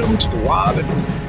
Welcome to the Rob and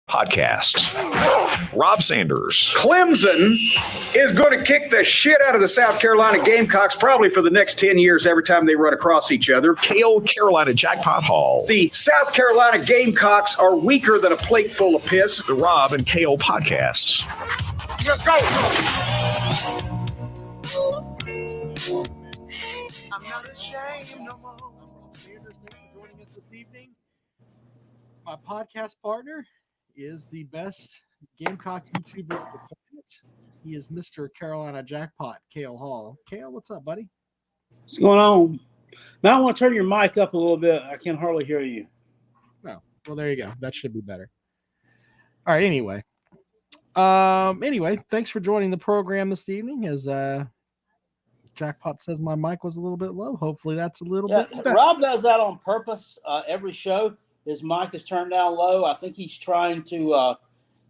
podcast. Rob Sanders. Clemson is going to kick the shit out of the South Carolina Gamecocks probably for the next 10 years every time they run across each other. KO Carolina Jackpot Hall. The South Carolina Gamecocks are weaker than a plate full of piss. The Rob and KO podcasts. Let's go. I'm not ashamed no more. Sanders, thanks for joining us this evening. My podcast partner is the best Gamecock YouTuber on the planet. He is Mr. Carolina Jackpot, Kale Hall. Kale, what's up, buddy? What's going on? Now I want to turn your mic up a little bit. I can hardly hear you. Oh, well, there you go. That should be better. All right, anyway. Thanks for joining the program this evening. As Jackpot says my mic was a little bit low. Hopefully that's a little bit better. Rob does that on purpose. Every show, his mic is turned down low. I think he's trying to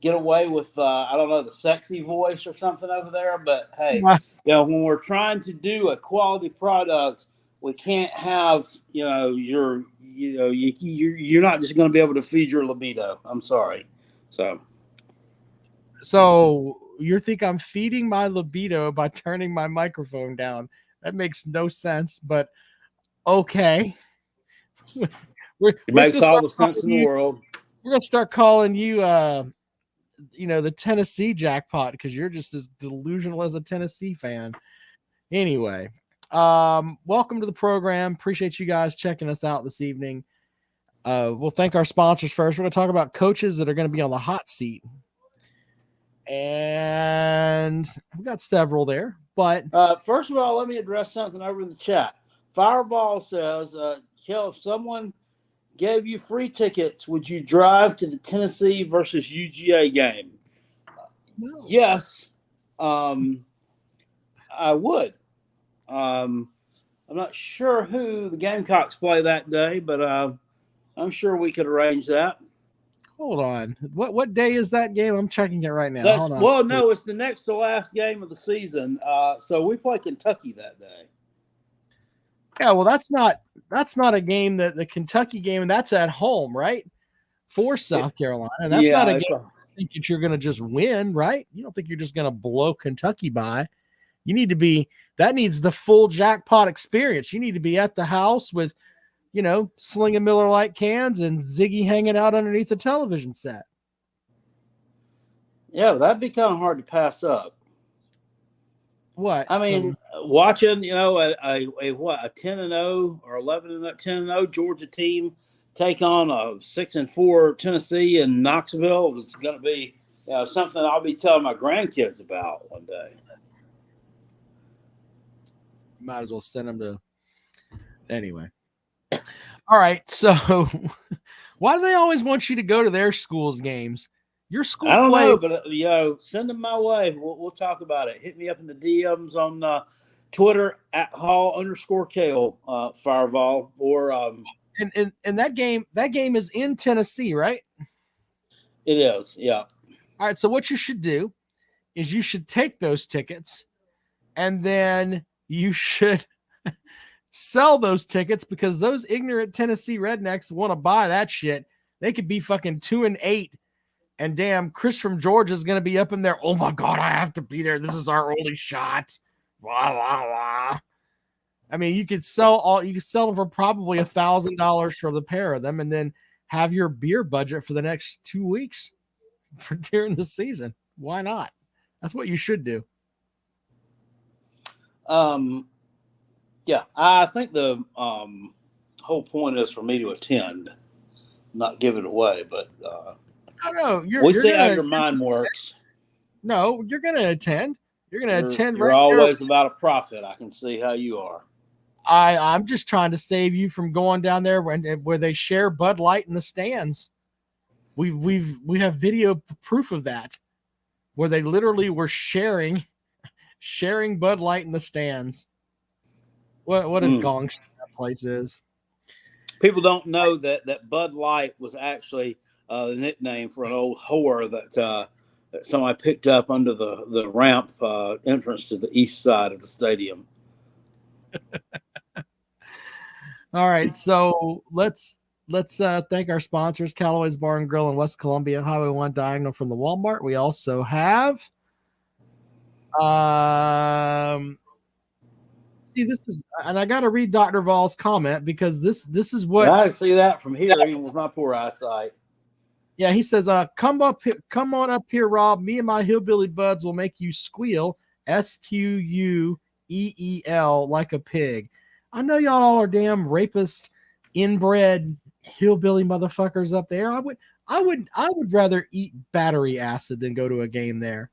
get away with, I don't know, the sexy voice or something over there. But, hey, when we're trying to do a quality product, we can't have, you're not just going to be able to feed your libido. I'm sorry. So you think I'm feeding my libido by turning my microphone down? That makes no sense, but okay. It makes all the sense in the world. We're going to start calling you, the Tennessee Jackpot because you're just as delusional as a Tennessee fan. Anyway, welcome to the program. Appreciate you guys checking us out this evening. We'll thank our sponsors first. We're going to talk about coaches that are going to be on the hot seat. And we got several there, but first of all, let me address something over in the chat. Fireball says, Kel, if someone gave you free tickets, would you drive to the Tennessee versus UGA game? No. Yes, I would. I'm not sure who the Gamecocks play that day, but I'm sure we could arrange that. Hold on. What day is that game? I'm checking it right now. Hold on. Well, no, it's the next to last game of the season. So we play Kentucky that day. Yeah, well, that's not a game that the Kentucky game, and that's at home, right? For South Carolina. That's not a game you think that you're going to just win, right? You don't think you're just going to blow Kentucky by. You need to be – that needs the full Jackpot experience. You need to be at the house with – slinging Miller Lite cans and Ziggy hanging out underneath the television set. Yeah, that'd be kind of hard to pass up. What? I mean, watching, a 10-0 or 10-0 Georgia team take on a 6-4 Tennessee and Knoxville is going to be something I'll be telling my grandkids about one day. Might as well send them to – anyway. All right, so Why do they always want you to go to their school's games? Your school I don't play. know, but send them my way. We'll talk about it. Hit me up in the DMs on Twitter at Hall_Kale Fireball or And that game is in Tennessee, right? it is, yeah. All right. So what you should do is you should take those tickets, and then you should sell those tickets because those ignorant Tennessee rednecks want to buy that shit. They could be fucking 2-8, and damn, Chris from Georgia is going to be up in there. Oh my God, I have to be there. This is our only shot. Blah, blah, blah. I mean, you could sell them for probably $1,000 for the pair of them, and then have your beer budget for the next 2 weeks for during the season. Why not? That's what you should do. Yeah, I think the whole point is for me to attend, not give it away. But No, we'll see how your mind works. No, you're going to attend. You're going to attend. You're always about a profit. I can see how you are. I'm just trying to save you from going down there where they share Bud Light in the stands. We have video proof of that, where they literally were sharing Bud Light in the stands. What a gong shit that place is. People don't know that Bud Light was actually the nickname for an old whore that somebody picked up under the ramp entrance to the east side of the stadium. All right, so let's thank our sponsors: Callaway's Bar and Grill in West Columbia, Highway 1 diagonal from the Walmart. We also have see, this is, and I got to read Dr. Voll's comment because this is what I see that from here, even with my poor eyesight. Yeah, he says, come on up here, Rob. Me and my hillbilly buds will make you squeal, SQUEEL, like a pig. I know y'all all are damn rapist, inbred hillbilly motherfuckers up there. I would rather eat battery acid than go to a game there.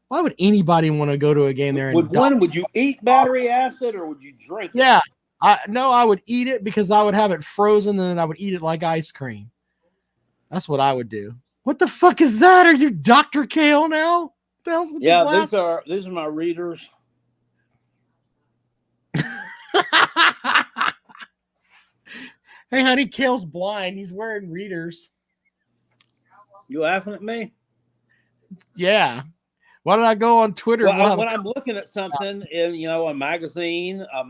Why would anybody want to go to a game there? Would you eat battery acid or would you drink it? Yeah, I would eat it because I would have it frozen and then I would eat it like ice cream. That's what I would do. What the fuck is that? Are you Dr. Kale now? What the hell's with these are my readers. Hey, honey, Kale's blind. He's wearing readers. You laughing at me? Yeah. Why don't I go on Twitter? Well, when I'm looking at something in, a magazine, a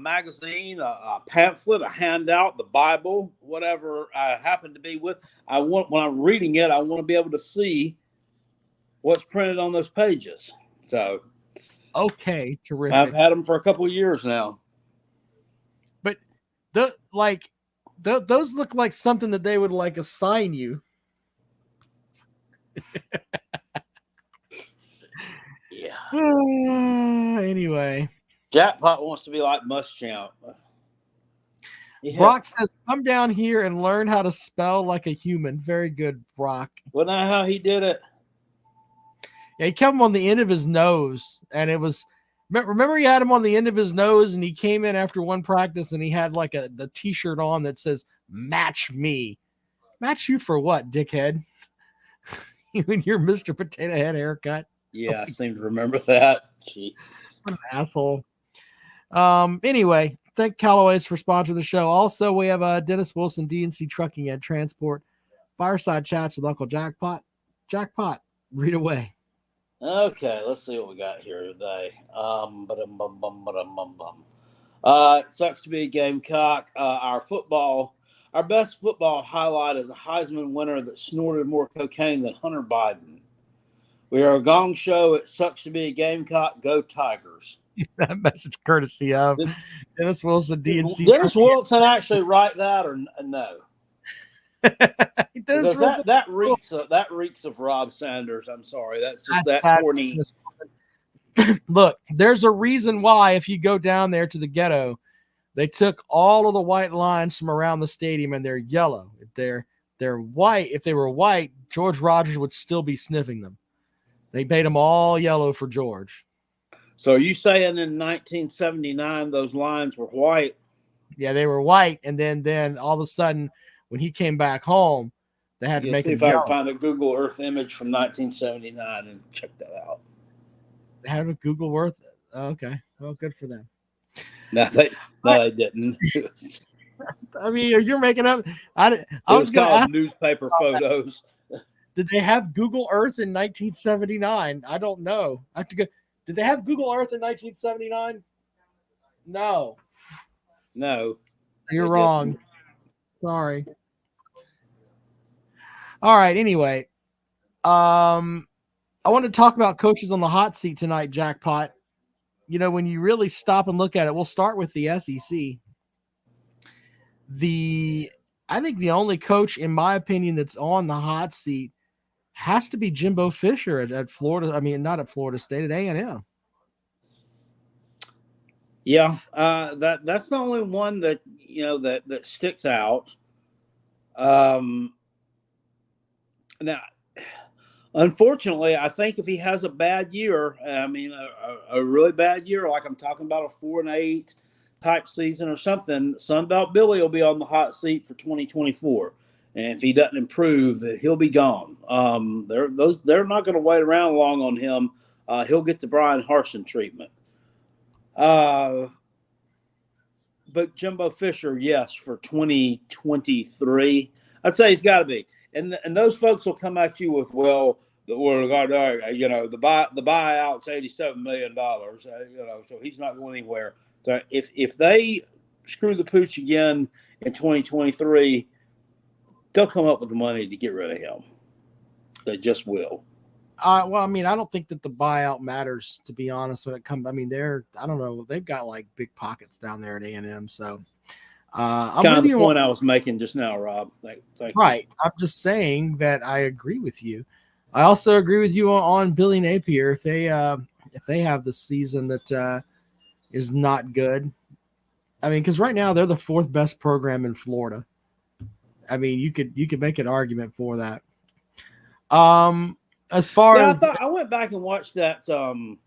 pamphlet, a handout, the Bible, whatever I happen to be with, when I'm reading it, I want to be able to see what's printed on those pages. So, okay, terrific. I've had them for a couple of years now. But those look like something that they would assign you. Yeah. Anyway, Jackpot wants to be like Muschamp. Brock says, "Come down here and learn how to spell like a human." Very good, Brock. Wasn't that how he did it? Yeah, he kept him on the end of his nose, and it was. Remember, he had him on the end of his nose, and he came in after one practice, and he had the T-shirt on that says "Match me." Match you for what, dickhead? You and your Mr. Potato Head haircut. Yeah, I seem to remember that. Jeez. What an asshole. Anyway, thank Callaway's for sponsoring the show. Also, we have Dennis Wilson, DNC Trucking and Transport. Fireside Chats with Uncle Jackpot. Jackpot, read away. Okay, let's see what we got here today. Sucks to be a Gamecock. Our best football highlight is a Heisman winner that snorted more cocaine than Hunter Biden. We are a gong show. It sucks to be a Gamecock. Go Tigers. That message courtesy of Dennis Wilson, DNC. Dennis Wilson actually write that or no? That reeks of Rob Sanders. I'm sorry. That's just that corny. Look, there's a reason why if you go down there to the ghetto, they took all of the white lines from around the stadium and they're yellow. If they're white, if they were white, George Rogers would still be sniffing them. They made them all yellow for George. So are you saying in 1979 those lines were white? Yeah, they were white, and then all of a sudden, when he came back home, They had to Yeah, make see him if I can young. find a Google Earth image from 1979 and check that out. They had a Google Earth. Okay, well, good for them. No, they didn't. I mean, you're making up. I It was was going to called ask, newspaper photos. did they have Google Earth in 1979? I don't know. I have to go. Did they have Google Earth in 1979? No, No, you're they wrong. didn't. Sorry. All right. Anyway, I want to talk about coaches on the hot seat tonight, Jackpot. You know, when you really stop and look at it, we'll start with the SEC. I think the only coach, in my opinion, that's on the hot seat has to be Jimbo Fisher at Florida. I mean, not at Florida State, at A&M. Yeah, that's the only one that that sticks out. Now, unfortunately, I think if he has a bad year, I mean, a really bad year, like I'm talking about a 4-8 type season or something, Sunbelt Billy will be on the hot seat for 2024. And if he doesn't improve, he'll be gone. They're not going to wait around long on him. He'll get the Brian Harsin treatment. But Jimbo Fisher, yes, for 2023, I'd say he's got to be. And those folks will come at you with, well, the buyout's $87 million, so he's not going anywhere. So if they screw the pooch again in 2023, they'll come up with the money to get rid of him. They just will. Well, I mean, I don't think that the buyout matters, to be honest. When it comes, I mean, I don't know, they've got like big pockets down there at A&M. So, I'm kind of the you point I was making just now, Rob. Thank you. Right. I'm just saying that I agree with you. I also agree with you on Billy Napier. If they have the season that is not good, I mean, because right now they're the fourth best program in Florida. I mean, you could make an argument for that. As far as I went back and watched that the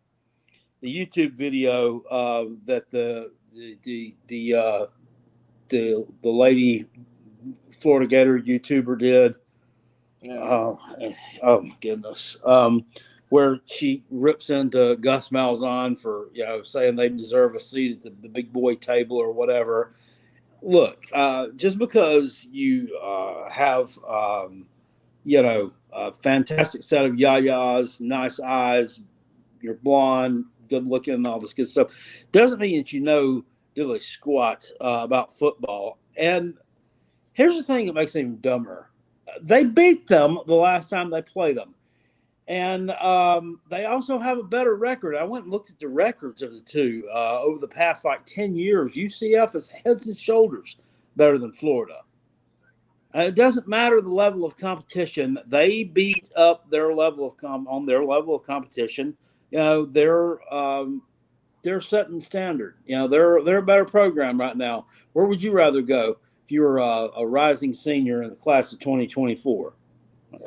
YouTube video that the lady Florida Gator YouTuber did. Oh my goodness. Where she rips into Gus Malzahn for saying they deserve a seat at the big boy table or whatever. Look, just because you have a fantastic set of yayas, nice eyes, you're blonde, good looking, and all this good stuff, doesn't mean that diddly squat about football. And here's the thing that makes it even dumber. They beat them the last time they played them. And they also have a better record. I went and looked at the records of the two over the past 10 years. UCF is heads and shoulders better than Florida. It doesn't matter the level of competition. They beat up their level of on their level of competition. They're setting standard. They're a better program right now. Where would you rather go if you were a rising senior in the class of 2024?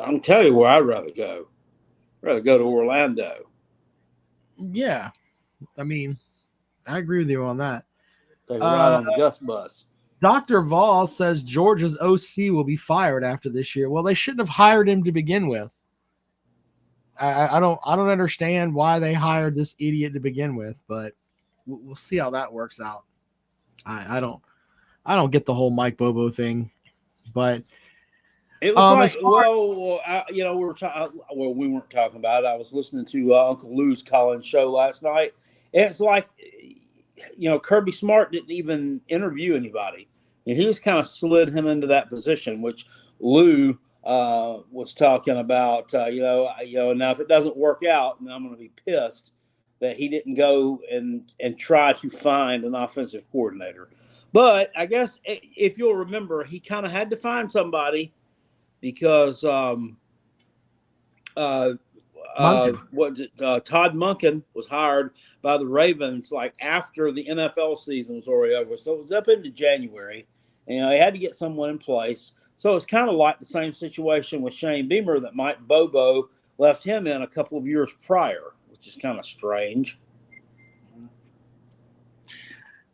I can tell you where I'd rather go. I'd rather go to Orlando. Yeah, I mean, I agree with you on that. Take a ride on the Gus bus. Dr. Voss says Georgia's OC will be fired after this year. Well, they shouldn't have hired him to begin with. I don't understand why they hired this idiot to begin with, but we'll see how that works out. I don't get the whole Mike Bobo thing, but it was we weren't talking about it. I was listening to Uncle Lou's Collins show last night. It's like, Kirby Smart didn't even interview anybody. And he just kind of slid him into that position, which Lou was talking about, now if it doesn't work out, then I'm going to be pissed that he didn't go and try to find an offensive coordinator. But I guess if you'll remember, he kind of had to find somebody because Todd Monken was hired by the Ravens after the NFL season was already over. So it was up into January. And they had to get someone in place. So it's kind of like the same situation with Shane Beamer that Mike Bobo left him in a couple of years prior, which is kind of strange.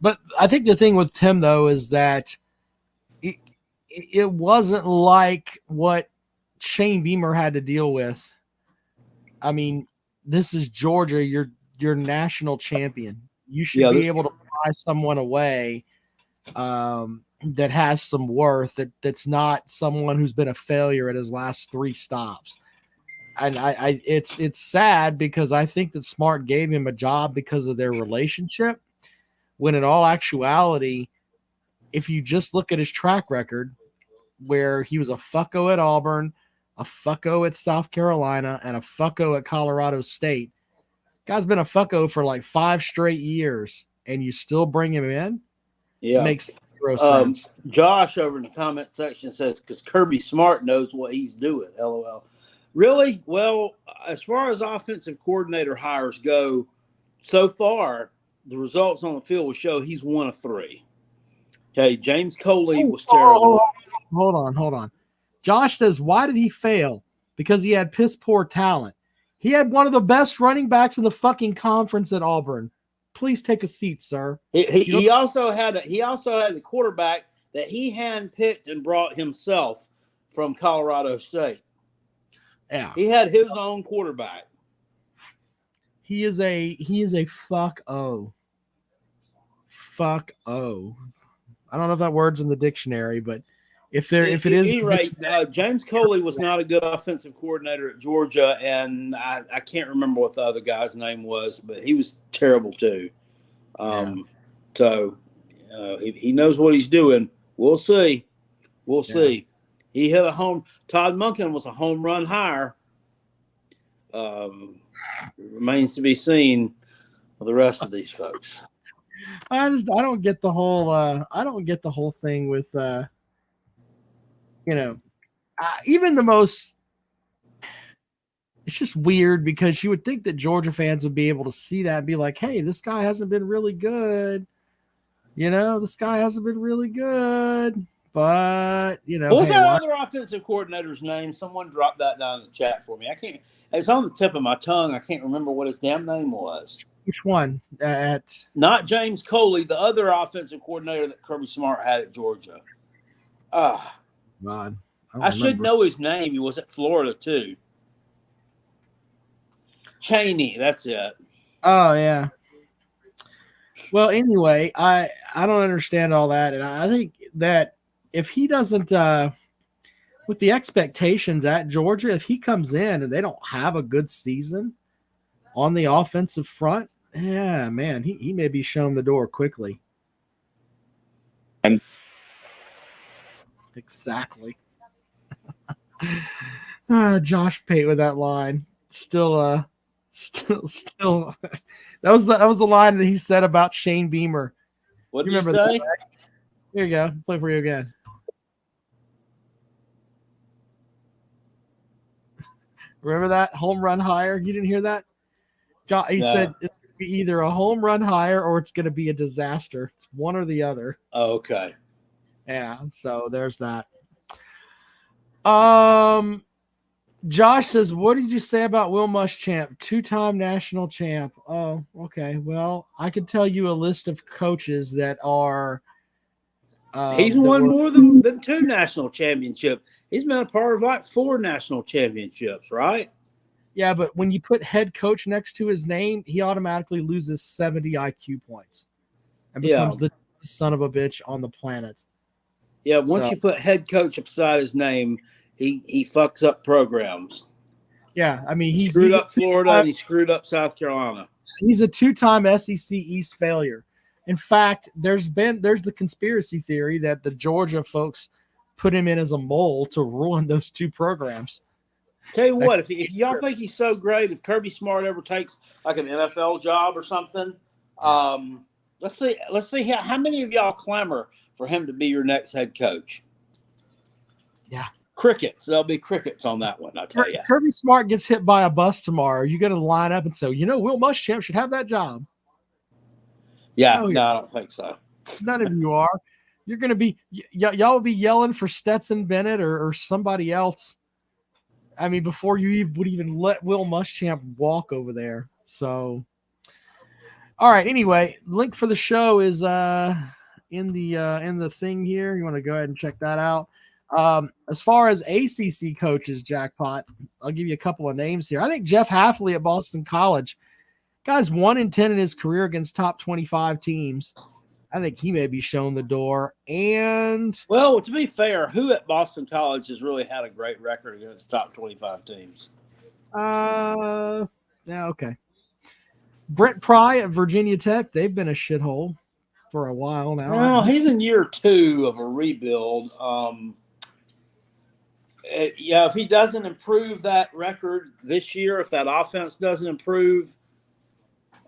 But I think the thing with Tim, though, is that it wasn't like what Shane Beamer had to deal with. I mean, this is Georgia. You're national champion. You should be able to pry someone away that has some worth. That's not someone who's been a failure at his last 3 stops. And it's sad because I think that Smart gave him a job because of their relationship. When in all actuality, if you just look at his track record, where he was a fucko at Auburn, a fucko at South Carolina, and a fucko at Colorado State. Guy's been a fucko for like 5 straight years, and you still bring him in? Yeah. It makes 0 sense. Josh over in the comment section says, because Kirby Smart knows what he's doing, LOL. Really? Well, as far as offensive coordinator hires go, so far, the results on the field will show he's 1 of 3. Okay, James Coley was terrible. Hold on. Josh says, why did he fail? Because he had piss poor talent. He had one of the best running backs in the fucking conference at Auburn. Please take a seat, sir. He also had the quarterback that he handpicked and brought himself from Colorado State. Yeah. He had his own quarterback. He is a fuck-o. Fuck-o. I don't know if that word's in the dictionary, but if it is, James Coley was not a good offensive coordinator at Georgia, and I can't remember what the other guy's name was, but he was terrible too. So he knows what he's doing. We'll see. See. He hit a home. Todd Monken was a home run hire. Remains to be seen with the rest of these folks. I don't get the whole thing with even the most. It's just weird because you would think that Georgia fans would be able to see that and be like, hey, this guy hasn't been really good. This guy hasn't been really good. But, what was that other offensive coordinator's name? Someone dropped that down in the chat for me. It's on the tip of my tongue. I can't remember what his damn name was. Which one? Not James Coley, the other offensive coordinator that Kirby Smart had at Georgia. God. I should know his name. He was at Florida, too. Cheney, that's it. Oh, yeah. Well, anyway, I don't understand all that. And I think that if he doesn't, with the expectations at Georgia, if he comes in and they don't have a good season on the offensive front, yeah, man, he may be shown the door quickly. Exactly. Josh Pate with that line. Still. That was the line that he said about Shane Beamer. What did you remember say? That? Here you go. Play for you again. Remember that home run hire? You didn't hear that? He said it's going to be either a home run hire or it's going to be a disaster. It's one or the other. Oh, okay. Yeah, so there's that. Josh says, what did you say about Will Muschamp? 2-time national champ. Oh, okay. Well, I could tell you a list of coaches that are he's won more than 2 national championships. He's been a part of like 4 national championships, right? Yeah, but when you put head coach next to his name, he automatically loses 70 IQ points and becomes the son of a bitch on the planet. Yeah, once you put head coach beside his name, he fucks up programs. Yeah, I mean, he screwed up Florida and he screwed up South Carolina. He's a 2-time SEC East failure. In fact, there's the conspiracy theory that the Georgia folks put him in as a mole to ruin those 2 programs. Tell you what, if y'all think he's so great, if Kirby Smart ever takes like an NFL job or something, let's see how many of y'all clamor for him to be your next head coach. Yeah. Crickets. There'll be crickets on that one, I tell you. Kirby Smart gets hit by a bus tomorrow. You're going to line up and say, Will Muschamp should have that job. Yeah, no, I don't think so. None of you are. You're going to be y'all will be yelling for Stetson Bennett or somebody else. I mean, before you would even let Will Muschamp walk over there. So, all right. Anyway, link for the show is in the thing here. You want to go ahead and check that out. As far as ACC coaches, Jackpot, I'll give you a couple of names here. I think Jeff Hafley at Boston College, guy's 1-10 in his career against top 25 teams. I think he may be shown the door. And well, to be fair, who at Boston College has really had a great record against top 25 teams? yeah, okay. Brent Pry at Virginia Tech, they've been a shithole for a while now. Well, he's in year 2 of a rebuild. Yeah, if he doesn't improve that record this year, if that offense doesn't improve,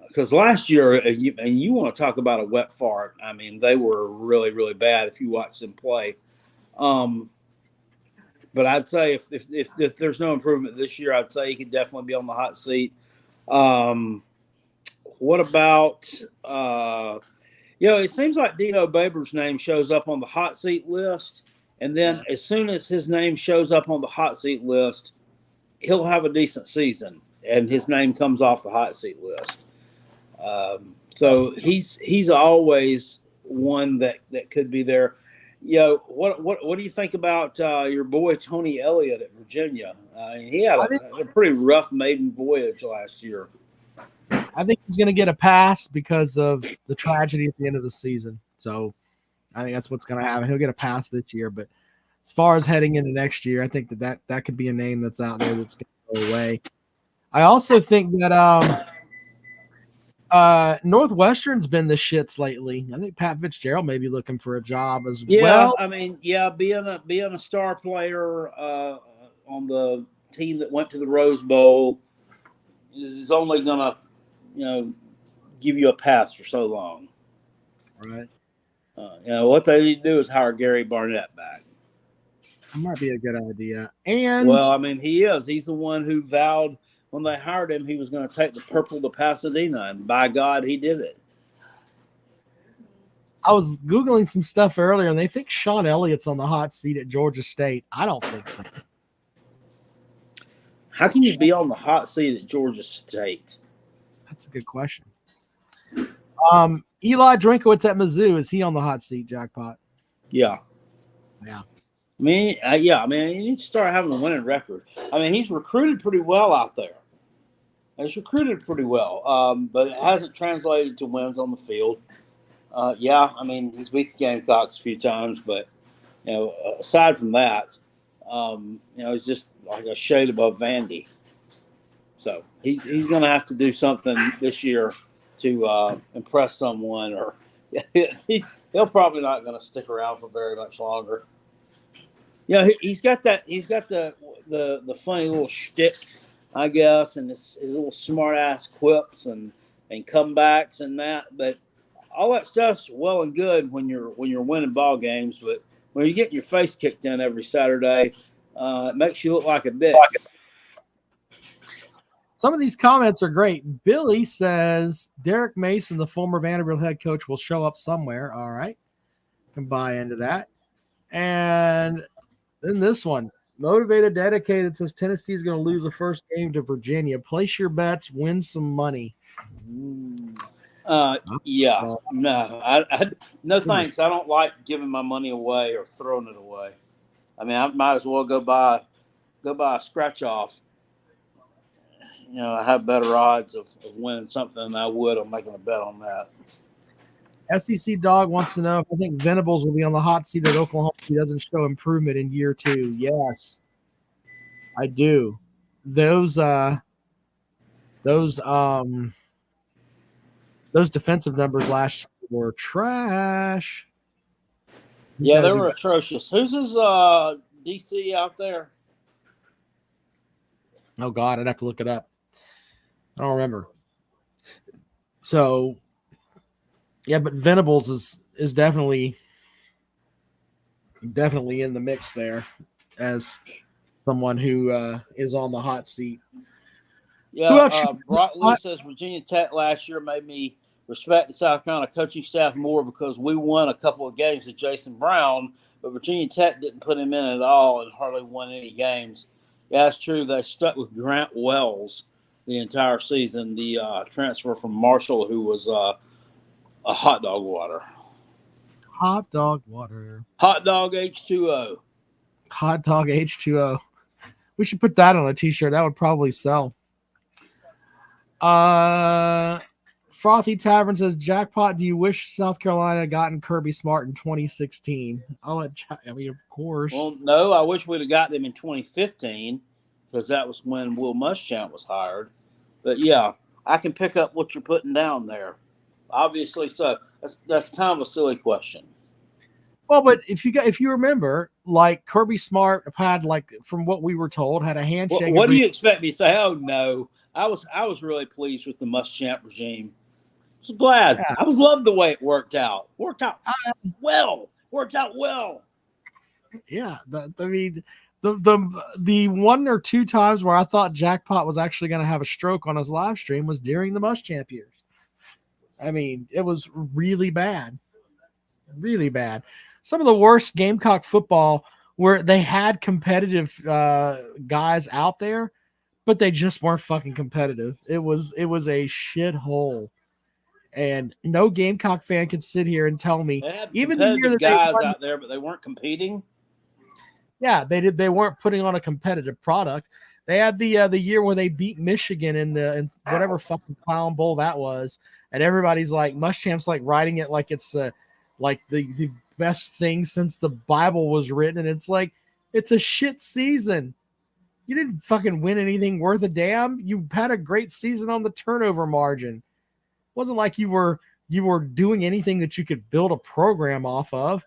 because last year, and you want to talk about a wet fart, I mean, they were really, really bad if you watch them play. But I'd say if there's no improvement this year, I'd say he could definitely be on the hot seat. What about it seems like Dino Babers' name shows up on the hot seat list, and then as soon as his name shows up on the hot seat list, he'll have a decent season, and his name comes off the hot seat list. So he's always one that could be there. What do you think about your boy Tony Elliott at Virginia? He had a pretty rough maiden voyage last year. I think he's going to get a pass because of the tragedy at the end of the season. So I think that's what's going to happen. He'll get a pass this year. But as far as heading into next year, I think that could be a name that's out there that's going to go away. I also think that Northwestern's been the shits lately. I think Pat Fitzgerald may be looking for a job as well. I mean, being a star player on the team that went to the Rose Bowl is only gonna, give you a pass for so long. Right. What they need to do is hire Gary Barnett back. That might be a good idea. And he's the one who vowed when they hired him, he was going to take the purple to Pasadena, and by God, he did it. I was Googling some stuff earlier, and they think Sean Elliott's on the hot seat at Georgia State. I don't think so. How can you be on the hot seat at Georgia State? That's a good question. Eli Drinkowitz at Mizzou, is he on the hot seat, Jackpot? Yeah. Yeah. I mean, you need to start having a winning record. I mean, he's recruited pretty well out there. He's recruited pretty well, but it hasn't translated to wins on the field. He's beat the Gamecocks a few times, but, aside from that, it's just like a shade above Vandy. So he's going to have to do something this year to impress someone, or he'll probably not going to stick around for very much longer. He's got the funny little shtick, I guess, and his little smart ass quips and comebacks and that. But all that stuff's well and good when you're winning ball games. But when you're getting your face kicked in every Saturday, it makes you look like a dick. Some of these comments are great. Billy says Derek Mason, the former Vanderbilt head coach, will show up somewhere. All right, can buy into that. And then this one, Motivated Dedicated, says Tennessee's going to lose the first game to Virginia. Place your bets, win some money. No, no thanks. I don't like giving my money away or throwing it away. I mean, I might as well go buy a scratch off. I have better odds of winning something than I would on making a bet on that. SEC Dog wants to know if I think Venables will be on the hot seat at Oklahoma if he doesn't show improvement in year 2. Yes, I do. Those defensive numbers last year were trash. Yeah, they were atrocious. Who's his DC out there? Oh God, I'd have to look it up. I don't remember. So, yeah, but Venables is definitely in the mix there as someone who is on the hot seat. Yeah, Brock Lee says Virginia Tech last year made me respect the South Carolina coaching staff more because we won a couple of games with Jason Brown, but Virginia Tech didn't put him in at all and hardly won any games. Yeah, that's true. They stuck with Grant Wells the entire season, the transfer from Marshall, who was a hot dog water. Hot dog water. Hot dog H2O. Hot dog H2O. We should put that on a t-shirt. That would probably sell. Frothy Tavern says, Jackpot, do you wish South Carolina had gotten Kirby Smart in 2016? Of course. Well, no, I wish we'd have got them in 2015 because that was when Will Muschamp was hired. But yeah, I can pick up what you're putting down there. Obviously, so that's kind of a silly question. Well, but if you remember, like Kirby Smart had, like, from what we were told, had a handshake. What do you expect me to say? Oh no, I was really pleased with the Muschamp regime. I was glad. Yeah. I loved the way it worked out. Worked out well. Yeah, the one or two times where I thought Jackpot was actually going to have a stroke on his live stream was during the Muschamp years. I mean, it was really bad. Really bad. Some of the worst Gamecock football where they had competitive guys out there, but they just weren't fucking competitive. It was a shithole. And no Gamecock fan can sit here and tell me, They had even the year that guys out there, but they weren't competing. Yeah, they did. They weren't putting on a competitive product. They had the year where they beat Michigan in whatever fucking clown bowl that was, and everybody's like, Muschamp's like writing it like it's like the best thing since the Bible was written, and it's like, it's a shit season. You didn't fucking win anything worth a damn. You had a great season on the turnover margin. It wasn't like you were doing anything that you could build a program off of.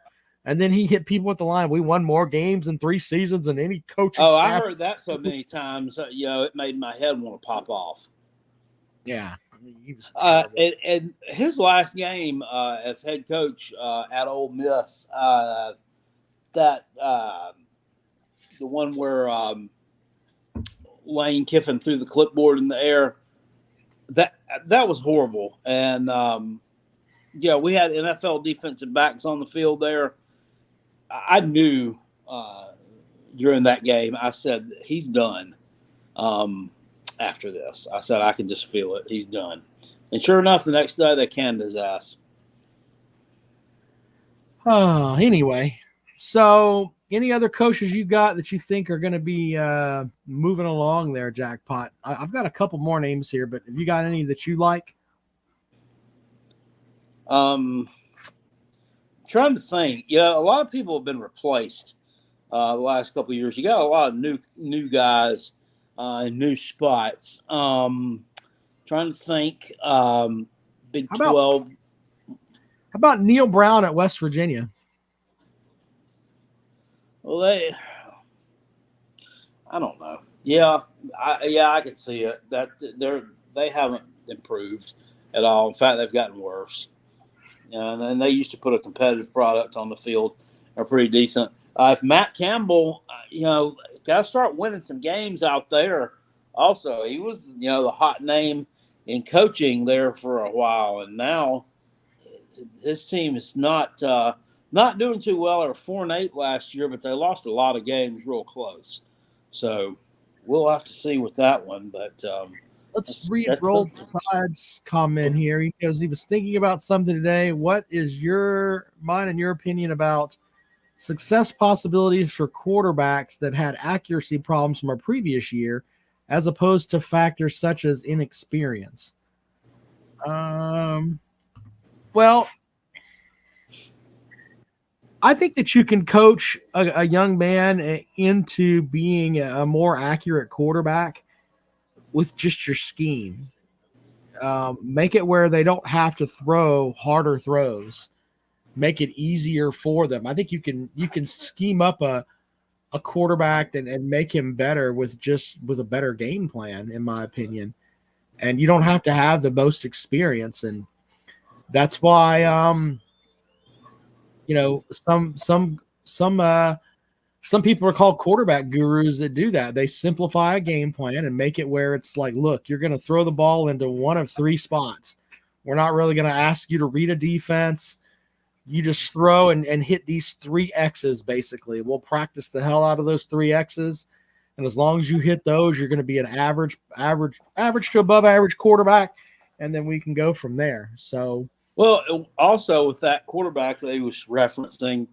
And then he hit people with the line, we won more games in 3 seasons than any coach. Oh, I heard that so many times. It made my head want to pop off. Yeah. He was and his last game as head coach at Ole Miss, the one where Lane Kiffin threw the clipboard in the air, that was horrible. And we had NFL defensive backs on the field there. I knew during that game, I said, he's done after this. I said, I can just feel it. He's done. And sure enough, the next day they canned his ass. Anyway, so any other coaches you got that you think are going to be moving along there, Jackpot? I've got a couple more names here, but have you got any that you like? Trying to think. A lot of people have been replaced the last couple of years. You got a lot of new guys in new spots. Trying to think. Big 12. How about Neil Brown at West Virginia? Well, I don't know. Yeah, I could see it. That they haven't improved at all. In fact, they've gotten worse. And they used to put a competitive product on the field. They're pretty decent. If Matt Campbell, got to start winning some games out there. Also, he was, the hot name in coaching there for a while, and now this team is not doing too well. They were 4-8 last year, but they lost a lot of games real close. So we'll have to see with that one. But let's read Roll Tide's comment here. He goes, he was thinking about something today. What is mine and your opinion about success possibilities for quarterbacks that had accuracy problems from a previous year, as opposed to factors such as inexperience? Well, I think that you can coach a young man into being a more accurate quarterback with just your scheme. Make it where they don't have to throw harder throws. Make it easier for them. I think you can scheme up a quarterback and make him better with a better game plan, in my opinion. And you don't have to have the most experience, and that's why some people are called quarterback gurus that do that. They simplify a game plan and make it where it's like, look, you're going to throw the ball into one of 3 spots. We're not really going to ask you to read a defense. You just throw and hit these 3 X's, basically. We'll practice the hell out of those 3 X's. And as long as you hit those, you're going to be an average to above average quarterback. And then we can go from there. So, well, also with that quarterback that he was referencing,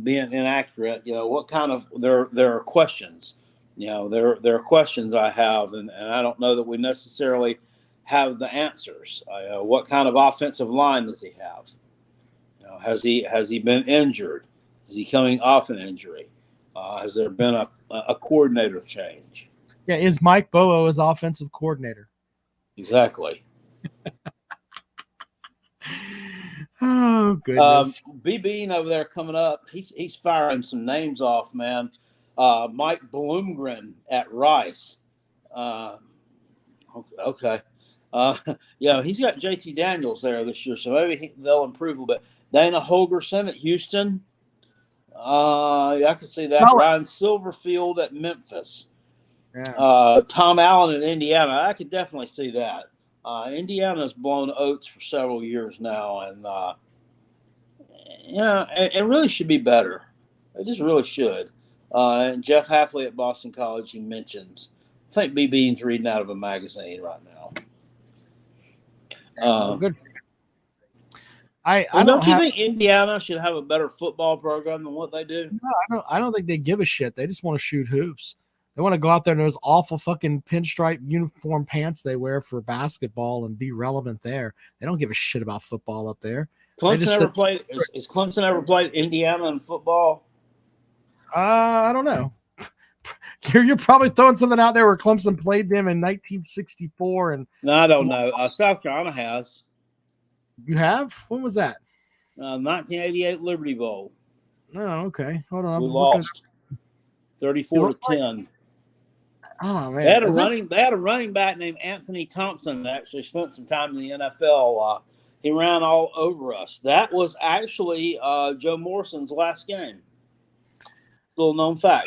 being inaccurate. What kind of there are questions. There are questions I have, and I don't know that we necessarily have the answers. What kind of offensive line does he have? Has he been injured? Is he coming off an injury? Has there been a coordinator change? Yeah, is Mike Bowo his offensive coordinator? Exactly. Oh goodness. B Bean over there coming up. He's firing some names off, man. Mike Bloomgren at Rice. Okay. He's got JT Daniels there this year, so maybe they'll improve a little bit. Dana Holgerson at Houston. I can see that. Ryan Silverfield at Memphis. Yeah. Tom Allen at Indiana. I could definitely see that. Indiana's blown oats for several years now, and it really should be better. It just really should. And Jeff Halfley at Boston College, he mentions. I think B Bean's reading out of a magazine right now. Good. Don't you think Indiana should have a better football program than what they do? No, I don't think they give a shit. They just want to shoot hoops. They want to go out there in those awful fucking pinstripe uniform pants they wear for basketball and be relevant there. They don't give a shit about football up there. Clemson ever played? Is Clemson ever played Indiana in football? I don't know. You're probably throwing something out there where Clemson played them in 1964. And no, I don't know. South Carolina has. You have? When was that? 1988 Liberty Bowl. Oh, okay. Hold on. We lost 34-10. Oh man, they had a running back named Anthony Thompson that actually spent some time in the NFL. He ran all over us. That was actually Joe Morrison's last game. Little known fact.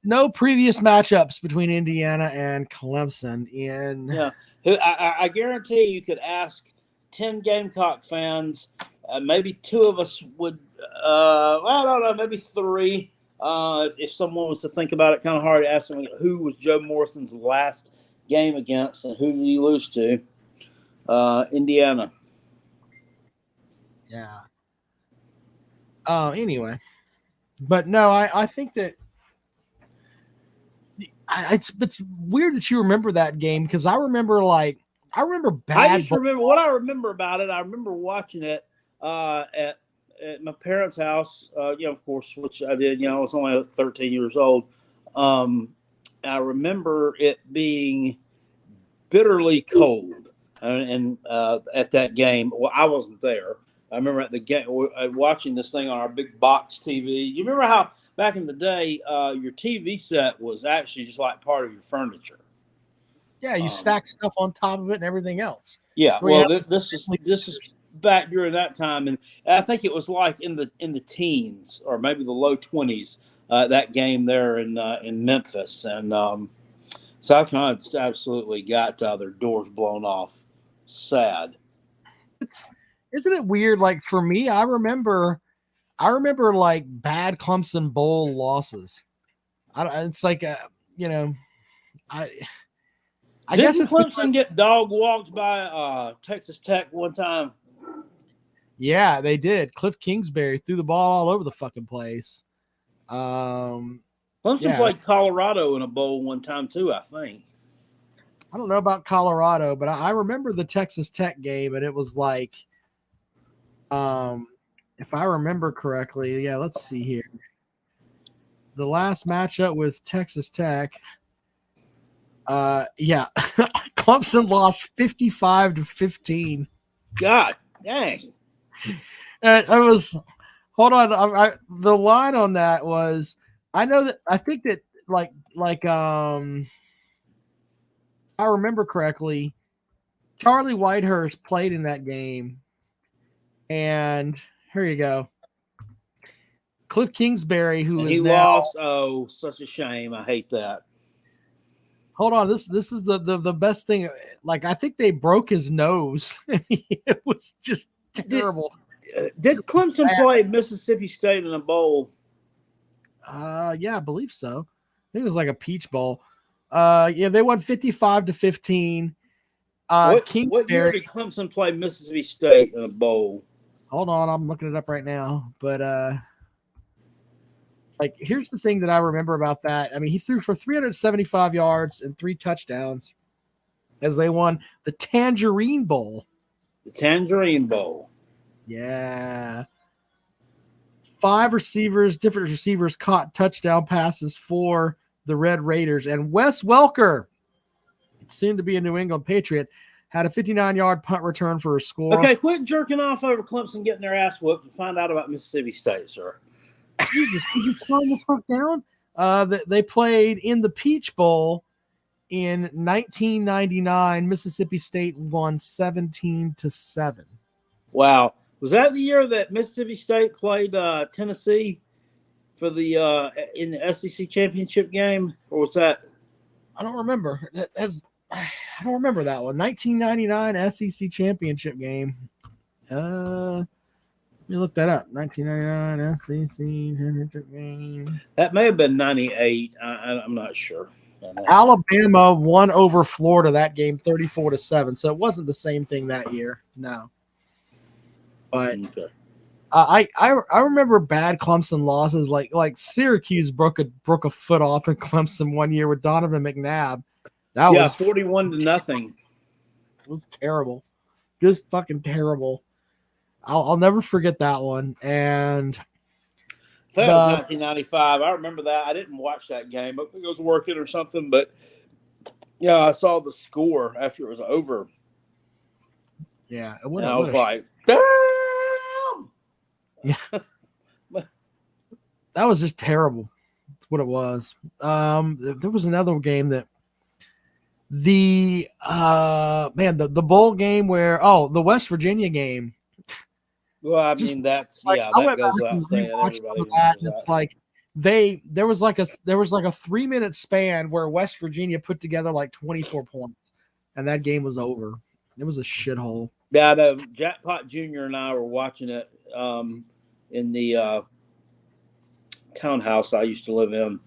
No previous matchups between Indiana and Clemson. I guarantee you could ask 10 Gamecock fans. Maybe two of us would. I don't know. Maybe three. If someone was to think about it kind of hard, ask them who was Joe Morrison's last game against and who did he lose to? Indiana. Yeah. Anyway, but no, I think that it's weird that you remember that game because I remember bad. I just remember what I remember about it. I remember watching it at my parents' house, of course, which I did. I was only 13 years old. I remember it being bitterly cold, and at that game, well, I wasn't there. I remember at the game watching this thing on our big box TV. You remember how back in the day, your TV set was actually just like part of your furniture. Yeah, you stack stuff on top of it and everything else. Yeah, well, this is back during that time, and I think it was like in the teens or maybe the low 20s. That game there in Memphis, and South Carolina absolutely got their doors blown off. Sad. Isn't it weird? Like for me, I remember like bad Clemson Bowl losses. It's like I guess it's Clemson get dog walked by Texas Tech one time. Yeah, they did. Cliff Kingsbury threw the ball all over the fucking place. Clemson played Colorado in a bowl one time too, I think. I don't know about Colorado, but I remember the Texas Tech game, and it was like, if I remember correctly, yeah, let's see here. The last matchup with Texas Tech, Clemson lost 55-15. God dang. Hold on. The line on that was, I think that I remember correctly, Charlie Whitehurst played in that game. And here you go. Cliff Kingsbury, he lost. Oh, such a shame. I hate that. Hold on. This is the best thing. Like, I think they broke his nose. It was just terrible. Did Clemson play Mississippi State in a bowl? Yeah, I believe so. I think it was like a Peach Bowl. They won 55-15. What year did Clemson play Mississippi State in a bowl? Hold on, I'm looking it up right now. But Like, here's the thing that I remember about that. I mean, he threw for 375 yards and 3 touchdowns as they won the Tangerine Bowl. The Tangerine Bowl. Yeah. 5 different receivers caught touchdown passes for the Red Raiders. And Wes Welker, soon to be a New England Patriot, had a 59-yard punt return for a score. Okay, quit jerking off over Clemson getting their ass whooped and find out about Mississippi State, sir. Jesus, could you calm the fuck down? They played in the Peach Bowl in 1999. Mississippi State won 17-7. Wow. Was that the year that Mississippi State played Tennessee for the in the SEC championship game, or was that? I don't remember. I don't remember that one. 1999 SEC championship game. Let me look that up. 1999 SEC championship game. That may have been 98. I'm not sure. Alabama won over Florida that game 34-7. So it wasn't the same thing that year. No. But Okay. I remember bad Clemson losses. Like Syracuse broke a foot off in Clemson one year with Donovan McNabb. That was 41-0. It was terrible. Just fucking terrible. I'll never forget that one. And I think it was 1995. I remember that. I didn't watch that game. I think I was working or something, but yeah, I saw the score after it was over. Yeah, I was like, damn. That was just terrible. That's what it was. There was another game that the bowl game where the West Virginia game. Well, I mean that's like, yeah, I that went goes back and without saying. rewatched Everybody some of that, knows and it's that. like there was like a 3-minute span where West Virginia put together like 24 points, and that game was over. It was a shithole. Yeah, I know. Jackpot Jr. and I were watching it in the townhouse I used to live in.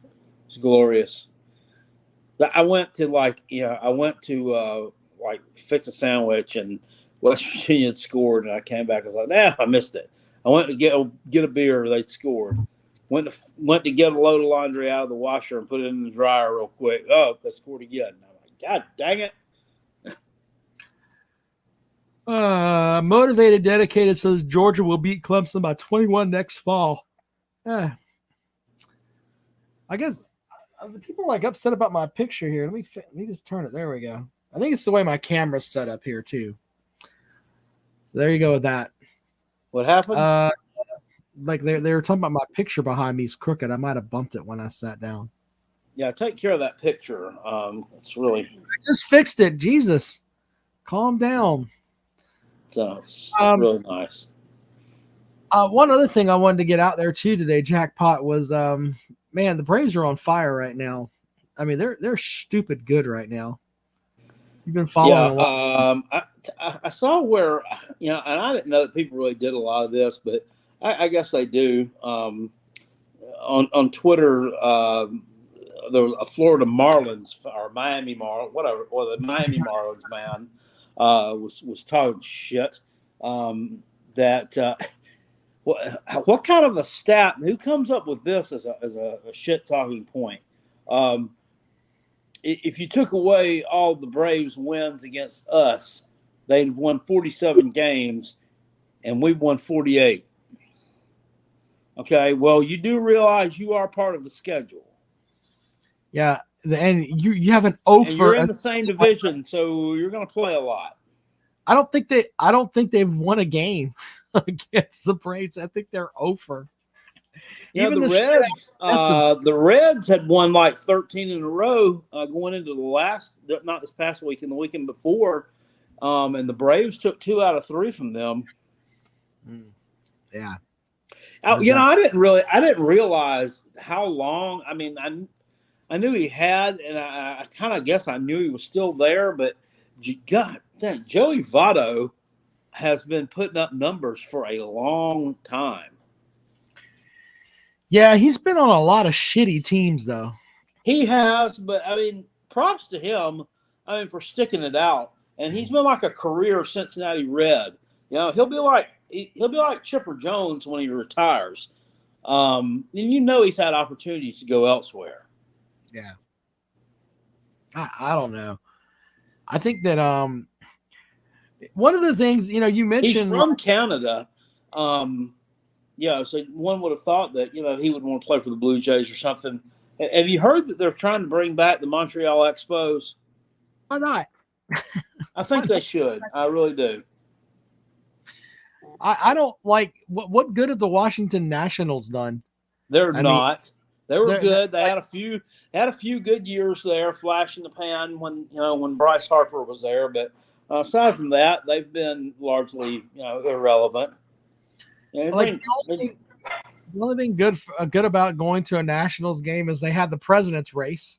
It's glorious. I went to fix a sandwich, and West Virginia had scored, and I came back. I was like, I missed it. I went to get a beer. They'd scored. Went to get a load of laundry out of the washer and put it in the dryer real quick. Oh, they scored again. And I'm like, God dang it. Motivated Dedicated says Georgia will beat Clemson by 21 next fall. I guess people are like upset about my picture here. Let me just turn it. There we go. I think it's the way my camera's set up here too. So there you go with that. What happened? Like they were talking about my picture behind me is crooked. I might have bumped it when I sat down. Yeah, take care of that picture. It's really. I just fixed it. Jesus, calm down. So it's really nice. One other thing I wanted to get out there too today, Jackpot, was man, the Braves are on fire right now. I mean, they're stupid good right now. You've been following along. I saw where and I didn't know that people really did a lot of this, but I guess they do. On Twitter, there was a Florida Marlins or Miami Marlins, whatever, or the Miami Marlins man was talking shit. What kind of a stat? Who comes up with this as a shit talking point? If you took away all the Braves wins against us, they'd won 47 games, and we won 48. Okay, well, you do realize you are part of the schedule. Yeah, and you have an offer. And you're in the same division, so you're going to play a lot. I don't think they've won a game against the Braves. I think they're over. Yeah, the Reds had won like 13 in a row going into not this past week, and the weekend before, and the Braves took 2 out of 3 from them. Yeah. I didn't realize how long. I mean, I knew he had, and I kind of guess I knew he was still there, but God dang, Joey Votto has been putting up numbers for a long time. Yeah, he's been on a lot of shitty teams, though. He has, but I mean, props to him. I mean, for sticking it out, and he's been like a career Cincinnati Red. He'll be like Chipper Jones when he retires. And he's had opportunities to go elsewhere. Yeah. I don't know. I think that one of the things, you mentioned he's from Canada. So one would have thought that, he would want to play for the Blue Jays or something. Have you heard that they're trying to bring back the Montreal Expos? why not? I think they should. I really do. I don't like what good have the Washington Nationals done? They're I not. They were good. They like, had a few good years there, flash in the pan when Bryce Harper was there. But aside from that, they've been largely irrelevant. the only thing good about going to a Nationals game is they had the president's race.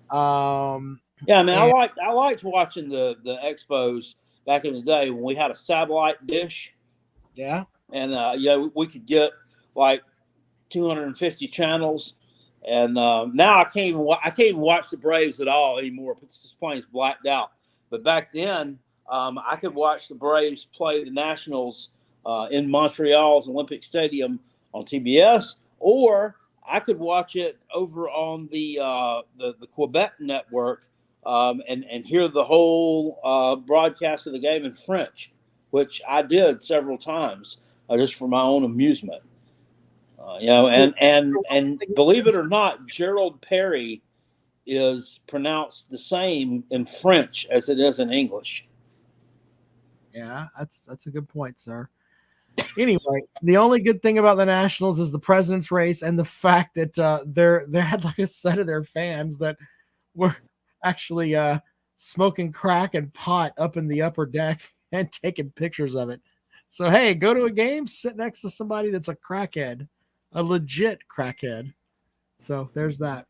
I liked watching the Expos back in the day when we had a satellite dish. Yeah. And we could get like 250 channels, and now I can't even watch the Braves at all anymore. This plane's blacked out. But back then, I could watch the Braves play the Nationals in Montreal's Olympic Stadium on TBS, or I could watch it over on the Quebec network and hear the whole broadcast of the game in French, which I did several times just for my own amusement. And believe it or not, Gerald Perry is pronounced the same in French as it is in English. Yeah, that's a good point, sir. Anyway, the only good thing about the Nationals is the president's race and the fact that they had like a set of their fans that were actually smoking crack and pot up in the upper deck and taking pictures of it. So hey, go to a game, sit next to somebody that's a crackhead, a legit crackhead. So there's that.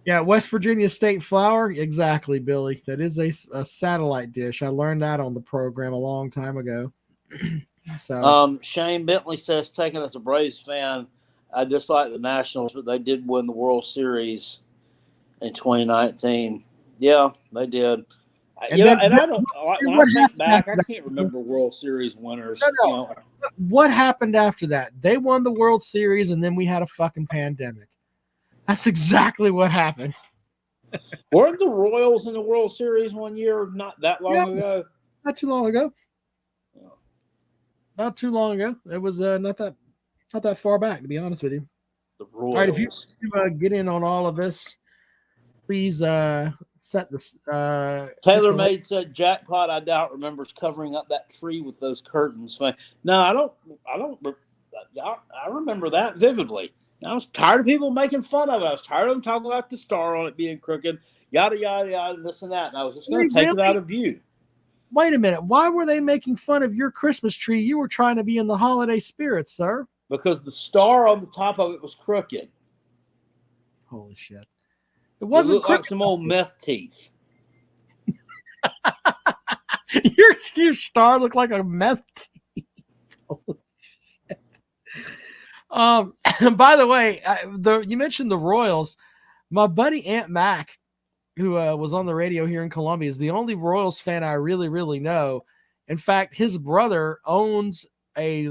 Yeah, West Virginia State Flour. Exactly, Billy. That is a satellite dish. I learned that on the program a long time ago. So Shane Bentley says, taken as a Braves fan, I dislike the Nationals, but they did win the World Series in 2019. Yeah, they did. I don't. When I think back, I can't remember World Series winners. No. What happened after that? They won the World Series, and then we had a fucking pandemic. That's exactly what happened. Weren't the Royals in the World Series one year not that long ago? Not too long ago. Not too long ago. It was not that far back, to be honest with you. The Royals. All right, if you get in on all of this, please set this. TaylorMade said Jackpot, I doubt, remembers covering up that tree with those curtains. No, I don't. I remember that vividly. I was tired of people making fun of it. I was tired of them talking about the star on it being crooked, yada, yada, yada, this and that. And I was just going to take it out of view. Wait a minute. Why were they making fun of your Christmas tree? You were trying to be in the holiday spirit, sir. Because the star on the top of it was crooked. Holy shit. It wasn't looked like some old meth teeth. Your star looked like a meth teeth. Holy shit. By the way, you mentioned the Royals. My buddy Aunt Mac, who was on the radio here in Columbia, is the only Royals fan I really, really know. In fact, his brother owns a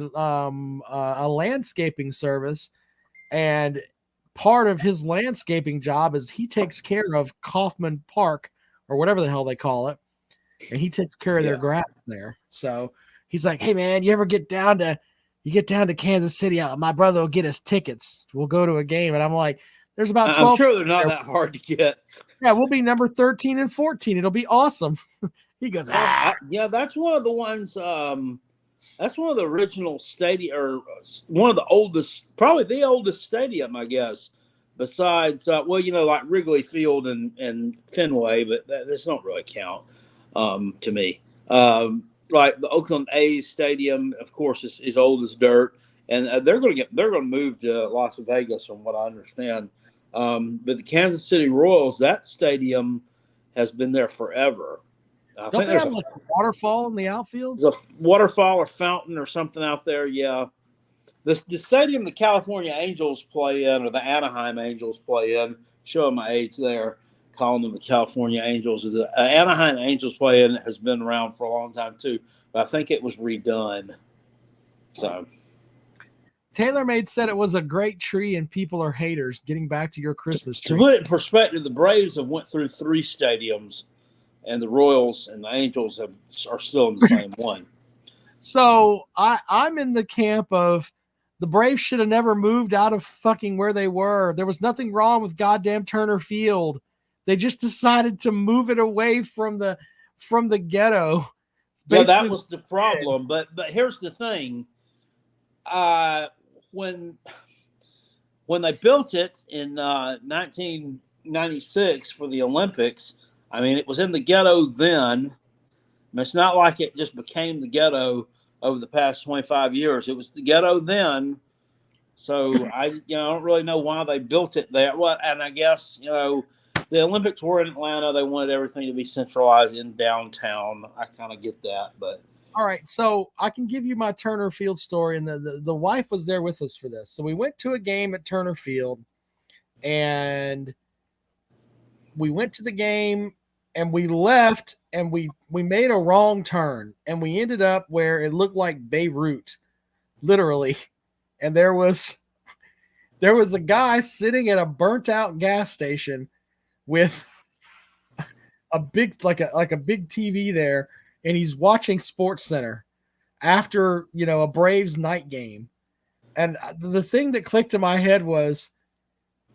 landscaping service, and part of his landscaping job is he takes care of Kaufman Park or whatever the hell they call it, and he takes care of their grass there. So he's like, "Hey man, you get down to Kansas City, my brother will get us tickets. We'll go to a game." And I'm like, "There's about 12." I'm sure they're not that hard to get. Yeah, we'll be number 13 and 14. It'll be awesome. He goes, yeah, that's one of the ones. That's one of the original stadium, or one of the oldest, probably the oldest stadium, I guess. Besides, like Wrigley Field and Fenway, but this don't really count to me. Like the Oakland A's stadium, of course, is old as dirt, and they're going to move to Las Vegas, from what I understand. But the Kansas City Royals, that stadium has been there forever. Don't they have like a waterfall in the outfield? There's a waterfall or fountain or something out there. Yeah, the stadium the California Angels play in, or the Anaheim Angels play in. Showing my age there, calling them the California Angels. The Anaheim Angels play in has been around for a long time too, but I think it was redone. So, TaylorMade said it was a great tree and people are haters. Getting back to your Christmas To tree. put it in perspective, the Braves have went through 3 stadiums, and the Royals and the Angels are still in the same one. So I'm in the camp of the Braves should have never moved out of fucking where they were. There was nothing wrong with goddamn Turner Field. They just decided to move it away from the ghetto. Yeah, that was the problem. But here's the thing. When they built it in 1996 for the Olympics, I mean, it was in the ghetto then. It's not like it just became the ghetto over the past 25 years. It was the ghetto then. So I don't really know why they built it there. Well, and I guess, the Olympics were in Atlanta. They wanted everything to be centralized in downtown. I kind of get that, but. All right, so I can give you my Turner Field story, and the wife was there with us for this. So we went to a game at Turner Field, and we went to the game, and we left, and we made a wrong turn, and we ended up where it looked like Beirut, literally. And there was a guy sitting at a burnt out gas station with a big big TV there. And he's watching Sports Center after, a Braves night game. And the thing that clicked in my head was,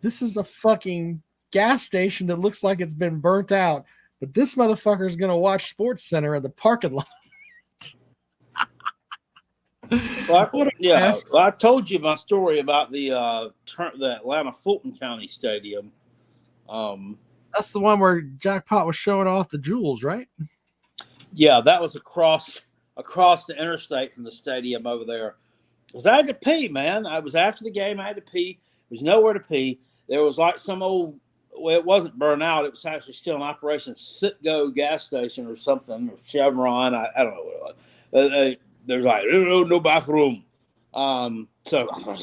this is a fucking gas station that looks like it's been burnt out, but this motherfucker is going to watch Sports Center in the parking lot. I told you my story about the Atlanta Fulton County Stadium. That's the one where Jackpot was showing off the jewels, right? Yeah, that was across the interstate from the stadium over there. Because I had to pee, man. I was after the game. I had to pee. There was nowhere to pee. There was like some old, well, it wasn't burnt out. It was actually still in operation, Citgo gas station or something, or Chevron. I don't know what it was. There's like, no bathroom. So,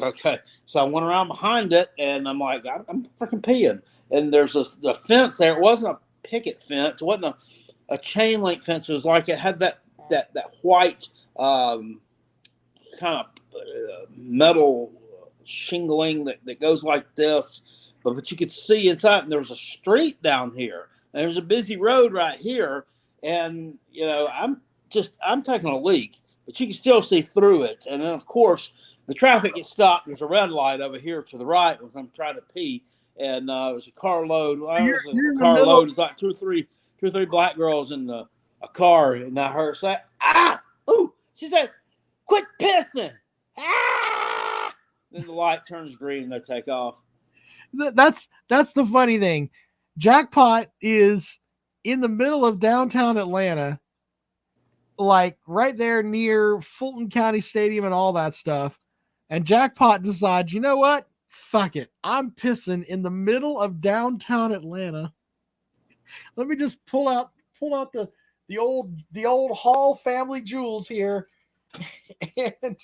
okay. So I went around behind it, and I'm like, I'm freaking peeing. And there's the fence there. It wasn't a picket fence. It wasn't a chain link fence. It was like it had that white kind of metal shingling that goes like this, but you could see inside. And there was a street down here, and there's a busy road right here. And I'm taking a leak, but you can still see through it. And then of course the traffic gets stopped. There's a red light over here to the right as I'm trying to pee, and it was a carload. It's like two or three black girls in a car, and I heard her say, ooh, she said, quit pissing. Then the light turns green and they take off. That's the funny thing. Jackpot is in the middle of downtown Atlanta, like right there near Fulton County Stadium and all that stuff. And Jackpot decides, you know what? Fuck it. I'm pissing in the middle of downtown Atlanta. Let me just pull out the old Hall family jewels here and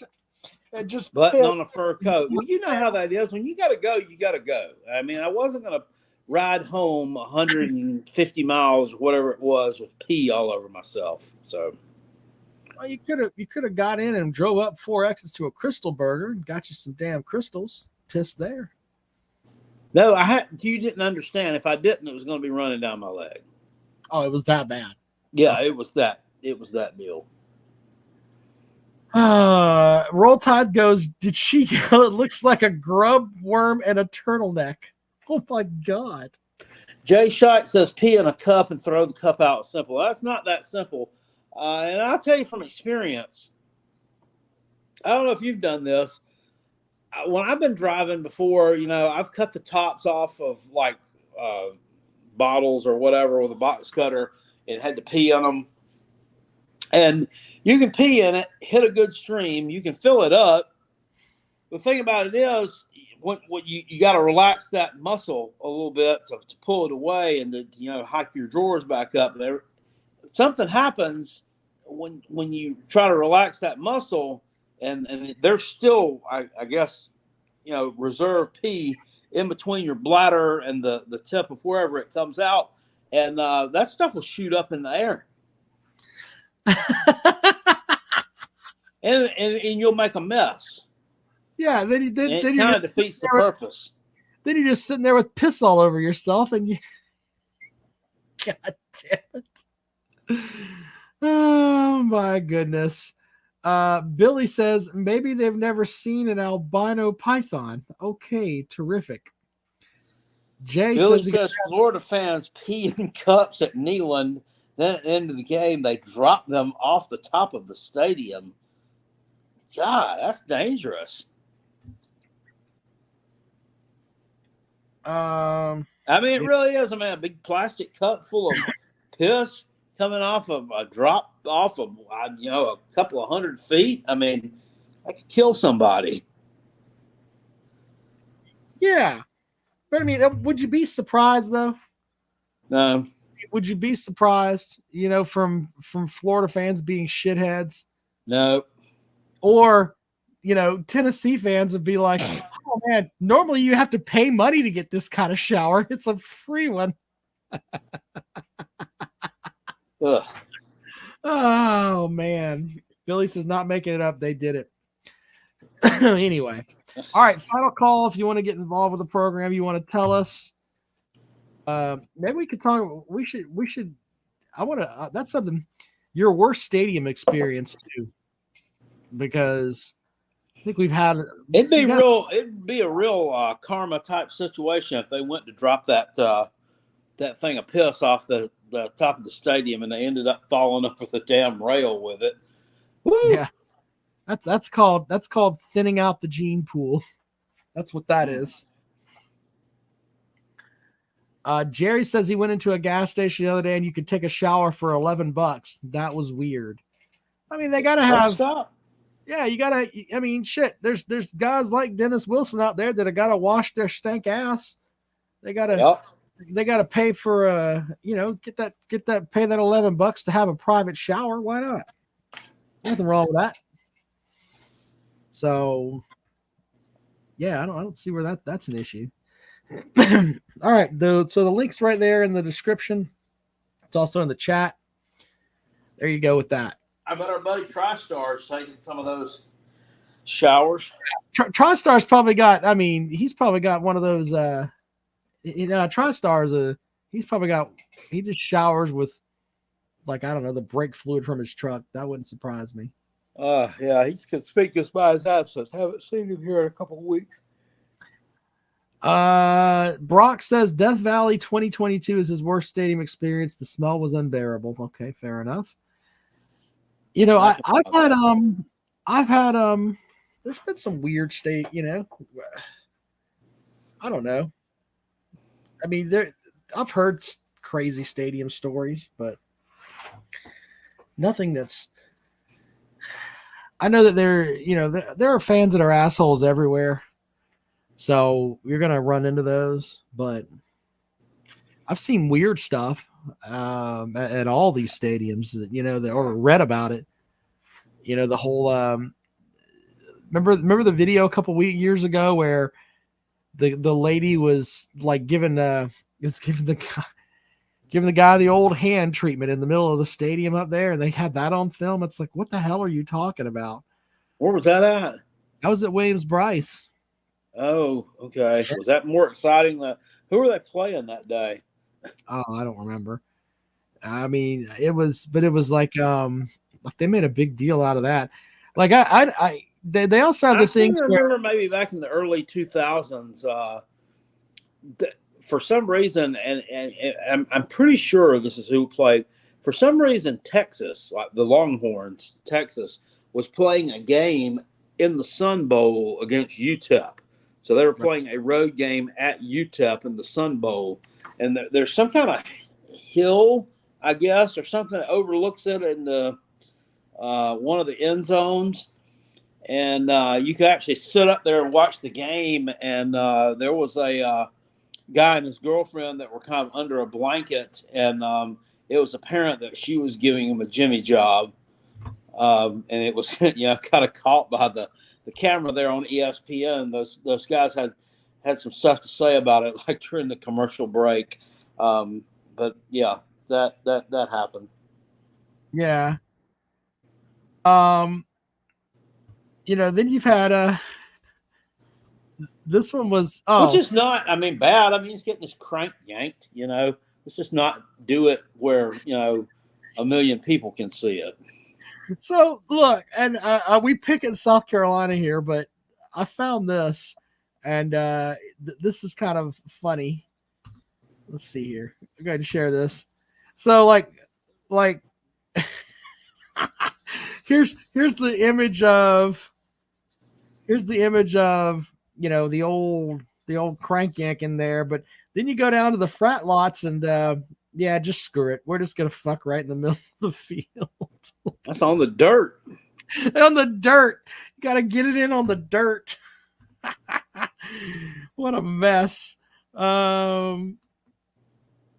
just button on a fur coat. Well, you know how that is. When you gotta go, you gotta go. I mean, I wasn't gonna ride home 150 miles, whatever it was, with pee all over myself. So, well, you could have got in and drove up 4 exits to a Crystal Burger and got you some damn crystals. Pissed there. No, you didn't understand. If I didn't, it was going to be running down my leg. Oh, it was that bad. Yeah, it was that deal. Roll Tide goes, did she yell, it looks like a grub worm and a turtleneck? Oh my God. Jay Shite says pee in a cup and throw the cup out. Simple. That's not that simple. And I'll tell you from experience, I don't know if you've done this. When I've been driving before, I've cut the tops off of like bottles or whatever with a box cutter and had to pee on them. And you can pee in it, hit a good stream, you can fill it up. The thing about it is, when you got to relax that muscle a little bit to pull it away and to hike your drawers back up. There, something happens when you try to relax that muscle. And there's still, I guess, reserve pee in between your bladder and the tip of wherever it comes out. And that stuff will shoot up in the air. and you'll make a mess. Yeah, then And it kind of defeats the purpose. Then you're just sitting there with piss all over yourself, and you. God damn it! Oh my goodness. Billy says maybe they've never seen an albino python. Okay, terrific. Jay Billy says Florida fans pee in cups at Neyland. Then at the end of the game, they drop them off the top of the stadium. God, that's dangerous. I mean, it really is. I mean, a big plastic cup full of piss coming off of a drop off of, a couple of 100 feet. I mean, that could kill somebody. yeah, but I mean, would you be surprised though? No. Would you be surprised, from Florida fans being shitheads? No. Or, Tennessee fans would be like, oh man, normally you have to pay money to get this kind of shower. It's a free one. Ugh. Oh man. Billy says not making it up. They did it. Anyway. All right. Final call. If you want to get involved with the program, you want to tell us. Maybe we could talk. We should. I want to. That's something. Your worst stadium experience too, because I think we've had. It'd be a real karma type situation if they went to drop that thing of piss off the top of the stadium and they ended up falling over the damn rail with it. Woo! Yeah, that's called thinning out the gene pool. That's what that is. Jerry says he went into a gas station the other day and you could take a shower for $11. That was weird. I mean, they gotta have. Yeah, you gotta. I mean, shit. There's guys like Dennis Wilson out there that have got to wash their stank ass. They gotta. Yep. They gotta pay for get that pay that $11 to have a private shower. Why not? Nothing wrong with that. So, yeah, I don't see where that's an issue. All right, so the link's right there in the description. It's also in the chat. There you go with that. I bet our buddy TriStar's taking some of those showers. TriStar's probably got. I mean, he's probably got one of those. TriStar's he's probably got. He just showers with, like, I don't know, the brake fluid from his truck. That wouldn't surprise me. Yeah, he's conspicuous by his absence. Haven't seen him here in a couple of weeks. Brock says Death Valley 2022 is his worst stadium experience. The smell was unbearable. Okay, fair enough. I've had there's been some weird state, I don't know. I mean, I've heard crazy stadium stories, but nothing that's. I know that there are fans that are assholes everywhere. So you're going to run into those, but I've seen weird stuff at all these stadiums, or read about it. The whole remember the video a couple years ago where the lady was like giving the guy the old hand treatment in the middle of the stadium up there, and they had that on film. It's like, what the hell are you talking about? Where was that at? I was at Williams-Brice. Oh, okay. Was that more exciting? Who were they playing that day? Oh, I don't remember. I mean, it was like they made a big deal out of that. Like they also have the thing. I remember maybe back in the early 2000s, for some reason, and I'm pretty sure this is who played. For some reason, Texas, like the Longhorns, Texas, was playing a game in the Sun Bowl against UTEP. So they were playing a road game at UTEP in the Sun Bowl. And there's some kind of hill, I guess, or something that overlooks it in the one of the end zones. And you could actually sit up there and watch the game. And there was a guy and his girlfriend that were kind of under a blanket. And it was apparent that she was giving him a Jimmy job. And it was, kind of caught by the camera there on ESPN. Those guys had some stuff to say about it, like during the commercial break. But yeah, that happened. Yeah. Then you've had This one was which is not, I mean, bad. I mean, he's getting his crank yanked. Let's just not do it where a million people can see it. So look, and we pick at South Carolina here, but I found this, and this is kind of funny. Let's see here. I'm going to share this. So like here's the image of the old crank yank in there, but then you go down to the frat lots and yeah, just screw it. We're just gonna fuck right in the middle of the field. That's on the dirt. On the dirt. You gotta get it in on the dirt. What a mess.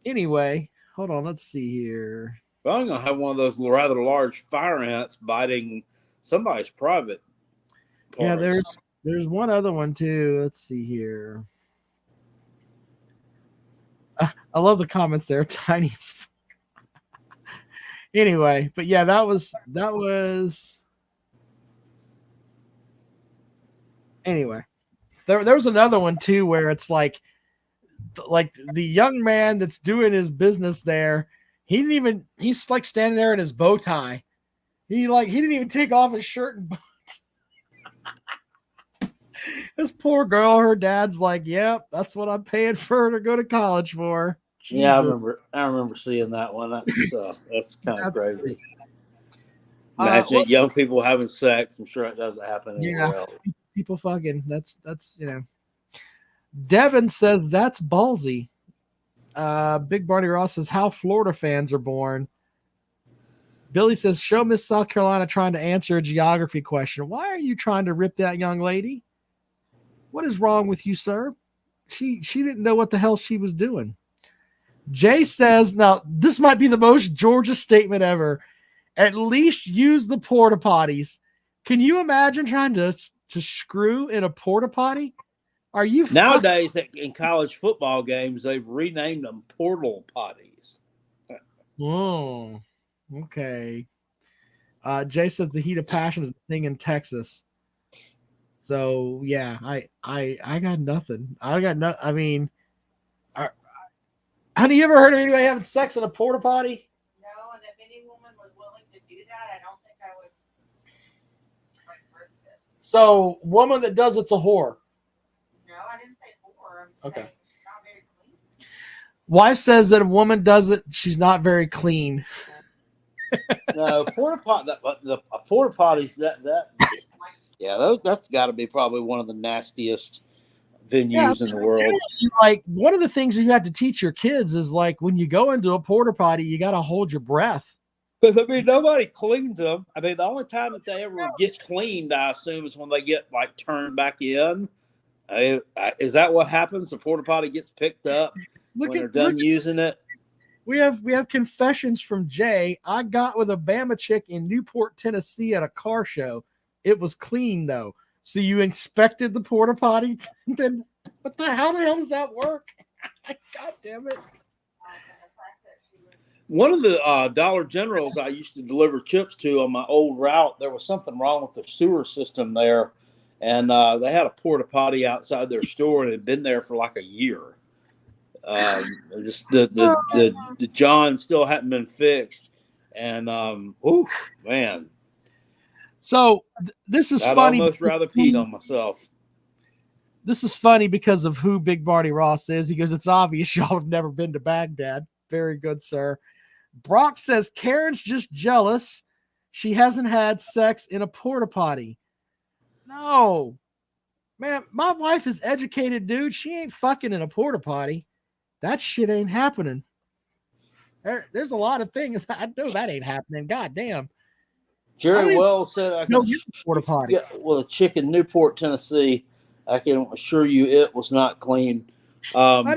Anyway, hold on, let's see here. Well, I'm gonna have one of those rather large fire ants biting somebody's private parts. Yeah, there's one other one too. Let's see here. I love the comments there. Tiny. Anyway, but yeah, that was. Anyway, there was another one too where it's like the young man that's doing his business there. He's like standing there in his bow tie. He didn't even take off his shirt and this poor girl, her dad's like, yep, that's what I'm paying for her to go to college for. Jesus. Yeah, I remember seeing that one. That's kind of crazy. Imagine young people having sex. I'm sure it doesn't happen anywhere else. People fucking. That's Devin says that's ballsy. Big Barney Ross says how Florida fans are born. Billy says show Miss South Carolina trying to answer a geography question. Why are you trying to rip that young lady? What is wrong with you, sir? She didn't know what the hell she was doing. Jay says, now this might be the most Georgia statement ever. At least use the porta potties. Can you imagine trying to screw in a porta potty? Are you nowadays in college football games? They've renamed them portal potties. Oh, okay. Jay says the heat of passion is the thing in Texas. So yeah, I got nothing. I mean, honey, you ever heard of anybody having sex in a porta potty? No, and if any woman was willing to do that, I don't think I would risk it. So, woman that does it's a whore. No, I didn't say whore. I'm okay. Saying she's not very clean. Wife says that a woman does it, she's not very clean. No, porta potty. A porta potties that's got to be probably one of the nastiest venues in the world. Like one of the things you have to teach your kids is like when you go into a porta potty, you got to hold your breath. Because I mean, nobody cleans them. I mean, the only time that they ever get cleaned, I assume, is when they get like turned back in. Is that what happens? The porta potty gets picked up when they're done using it. We have confessions from Jay. I got with a Bama chick in Newport, Tennessee at a car show. It was clean though. So you inspected the porta potty? Then what the hell does that work? God damn it. One of the Dollar Generals I used to deliver chips to on my old route, there was something wrong with the sewer system there. And they had a porta potty outside their store and it had been there for like a year. The John still hadn't been fixed. And, man. So this is funny. I'd almost rather peed on myself. This is funny because of who Big Barney Ross is. He goes, it's obvious y'all have never been to Baghdad. Very good, sir. Brock says Karen's just jealous. She hasn't had sex in a porta potty. No. Man, my wife is educated, dude. She ain't fucking in a porta potty. That shit ain't happening. There's a lot of things. I know that ain't happening. God damn. Jerry Wells said I can porta potty. Well, a chick in Newport, Tennessee. I can assure you it was not clean. I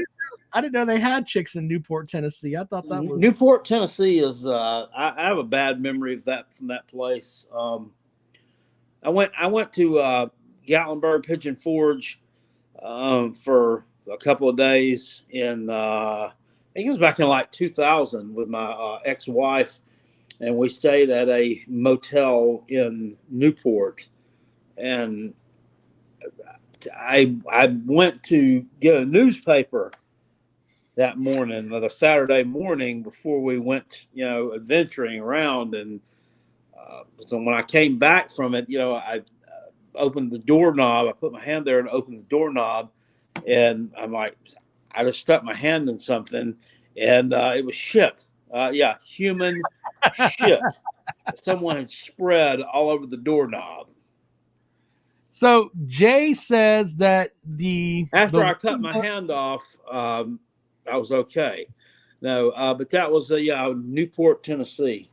didn't know they had chicks in Newport, Tennessee. I thought that was Newport, Tennessee is. I have a bad memory of that from that place. I went to Gatlinburg Pigeon Forge for a couple of days in. I think it was back in like 2000 with my ex-wife. And we stayed at a motel in Newport. And I went to get a newspaper that morning, the Saturday morning before we went, adventuring around. And so when I came back from it, I opened the doorknob. I put my hand there and opened the doorknob, and I'm like, I just stuck my hand in something, and it was shit. Human shit. Someone had spread all over the doorknob. So Jay says that after I cut my hand off, I was okay. No, but that was Newport, Tennessee.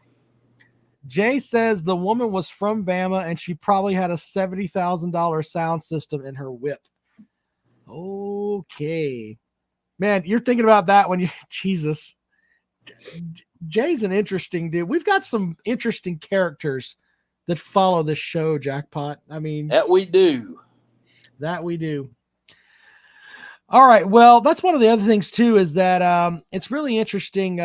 Jay says the woman was from Bama and she probably had a $70,000 sound system in her whip. Okay, man, you're thinking about that when you Jesus. Jay's an interesting dude. We've got some interesting characters that follow this show, Jackpot. I mean, that we do. All right. Well, that's one of the other things too, is that it's really interesting.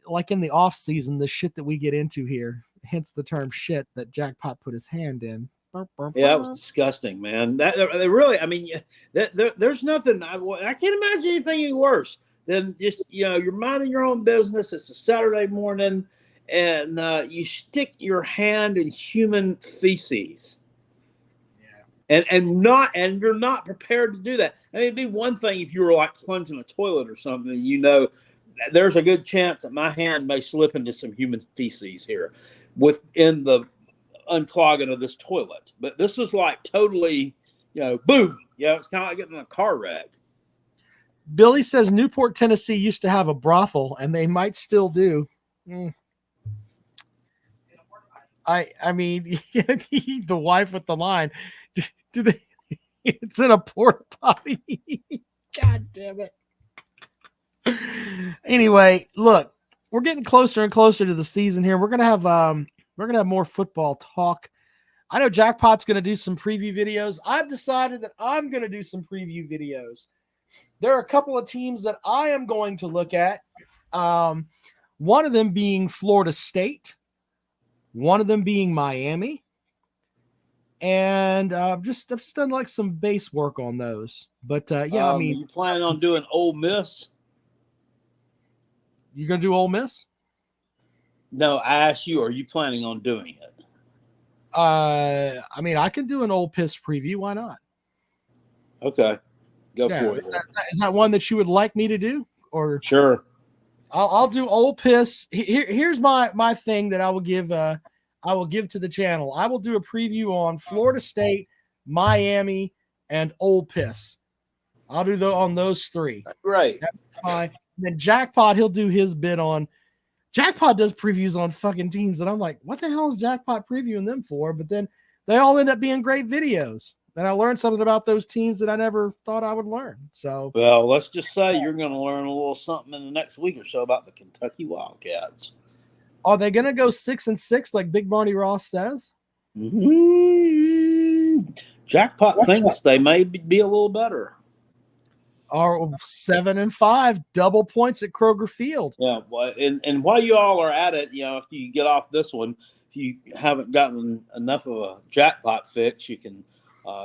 Like in the off season, the shit that we get into here, hence the term shit that Jackpot put his hand in. Yeah, that was disgusting, man. That really, I mean, there's nothing. I can't imagine anything any worse than just you're minding your own business. It's a Saturday morning, and you stick your hand in human feces. Yeah, and you're not prepared to do that. I mean, it'd be one thing if you were like plunging a toilet or something. There's a good chance that my hand may slip into some human feces here within the unclogging of this toilet. But this was like totally, boom. It's kind of like getting in a car wreck. Billy says Newport, Tennessee used to have a brothel, and they might still do. I mean, the wife with the line. Do they? It's in a porta potty. God damn it. Anyway, look, we're getting closer and closer to the season here. We're gonna have more football talk. I know Jackpot's gonna do some preview videos. I've decided that I'm gonna do some preview videos. There are a couple of teams that I am going to look at. One of them being Florida State, one of them being Miami, and I've just done like some base work on those. But I mean, you planning on doing Ole Miss? You're gonna do Ole Miss? No, I asked you, are you planning on doing it? I mean, I can do an Ole Miss preview. Why not? Okay, go for it. Is that one that you would like me to do? Or sure, I'll do Ole Miss. Here's my thing that I will give to the channel. I will do a preview on Florida State, Miami, and Ole Miss. I'll do on those three. Great. That's fine. Then Jackpot, he'll do his bit on. Jackpot does previews on fucking teams, and I'm like, what the hell is Jackpot previewing them for? But then they all end up being great videos. And I learned something about those teams that I never thought I would learn. So, well, let's just say you're going to learn a little something in the next week or so about the Kentucky Wildcats. Are they going to go 6-6 like Big Barney Ross says? Jackpot thinks they may be a little better. Are 7-5, double points at Kroger Field. Yeah, well, and while you all are at it, if you get off this one, if you haven't gotten enough of a Jackpot fix, you can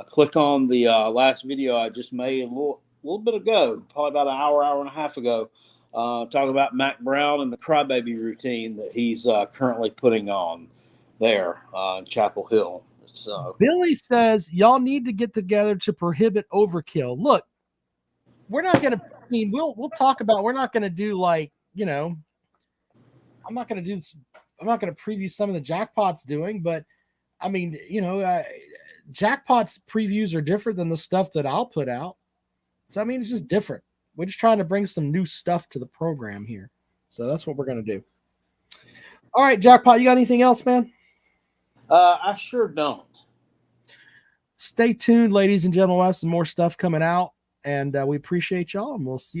click on the last video I just made a little bit ago, probably about an hour and a half ago, talking about Mac Brown and the crybaby routine that he's currently putting on there in Chapel Hill. So Billy says y'all need to get together to prohibit overkill. Look, we're not going to, I mean, we'll talk about, we're not going to do like, I'm not going to preview some of the Jackpot's doing, but I mean, Jackpot's previews are different than the stuff that I'll put out. So, I mean, it's just different. We're just trying to bring some new stuff to the program here. So that's what we're going to do. All right, Jackpot, you got anything else, man? I sure don't. Stay tuned, ladies and gentlemen. We'll have some more stuff coming out. And we appreciate y'all, and we'll see you later.